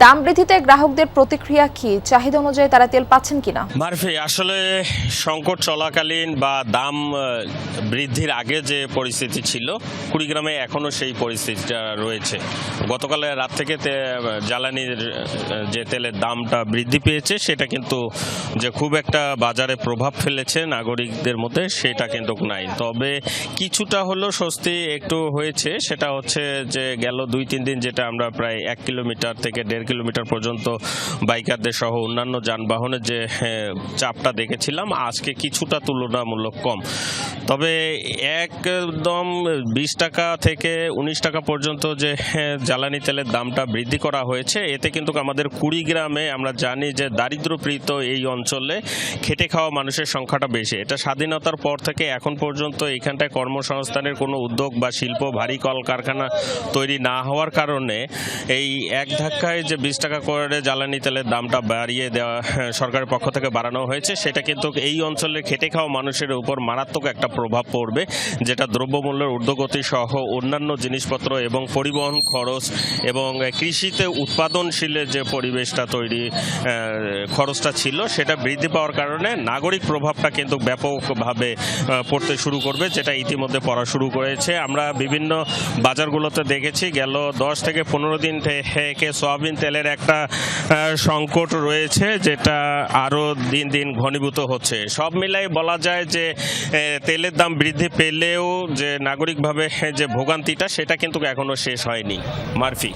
দাম বৃদ্ধিতে গ্রাহকদের প্রতিক্রিয়া কি? চাহিদা অনুযায়ী তারা তেল পাচ্ছেন কিনা? মারফি, আসলে সংকট চলাকালীন বা দাম বৃদ্ধির আগে যে পরিস্থিতি ছিল কুড়িগ্রামে এখনো সেই পরিস্থিতিটা রয়েছে। গতকালের রাত থেকে জ্বালানির যে তেলের দামটা বৃদ্ধি পেয়েছে সেটা কিন্তু যে খুব একটা বাজারে প্রভাব ফেলেছে নাগরিকদের মধ্যে সেটা কিন্তু নাই। তবে কিছুটা হলেও স্বস্তি একটু হয়েছে, সেটা হচ্ছে যে গেল 2-3 দিন যেটা আমরা প্রায় 1 কিলোমিটার থেকে 1.5 কিলোমিটার পর্যন্ত বাইকারদের সহ অন্যান্য যানবাহনের যে চাপটা দেখেছিলাম আজকে কিছুটা তুলনামূলক কম। তবে একদম 20 টাকা থেকে 19 টাকা পর্যন্ত যে জ্বালানি তেলের দামটা বৃদ্ধি করা হয়েছে, এতে কিন্তু আমাদের কুড়িগ্রামে আমরা জানি যে দারিদ্র্যপীড়িত এই অঞ্চলে খেটে খাওয়া মানুষের সংখ্যাটা বেশি। এটা স্বাধীনতার পর থেকে এখন পর্যন্ত এইখানটায় কর্মসংস্থানের কোনো উদ্যোগ বা শিল্প ভারী কলকারখানা তৈরি না হওয়ার কারণে এই এক ধাক্কায় যে 20 টাকা করে জ্বালানি তেলের দামটা বাড়িয়ে দেওয়া সরকারের পক্ষ থেকে বাড়ানো হয়েছে, সেটা কিন্তু এই অঞ্চলের খেটে খাওয়া মানুষের উপর মারাত্মক একটা প্রভাব পড়বে, যেটা দ্রব্যমূল্যের ঊর্ধ্বগতি সহ অন্যান্য জিনিসপত্র এবং পরিবহন খরচ এবং কৃষিতে উৎপাদনশীলের যে পরিবেশটা তৈরি খরচটা ছিল সেটা বৃদ্ধি পাওয়ার কারণে নাগরিক প্রভাবটা কিন্তু ব্যাপকভাবে পড়তে শুরু করবে, যেটা ইতিমধ্যে পড়া শুরু করেছে। আমরা বিভিন্ন বাজারগুলোতে দেখেছি গেল 10 থেকে 15 দিন থেকে সয়াবিন তেলের একটা সংকট রয়েছে, যেটা আরও দিন দিন ঘনীভূত হচ্ছে। সব মিলাই বলা যায় যে তেলের দাম বৃদ্ধি পেলেও যে নাগরিকভাবে যে ভোগান্তিটা সেটা কিন্তু এখনো শেষ হয়নি। মারফি।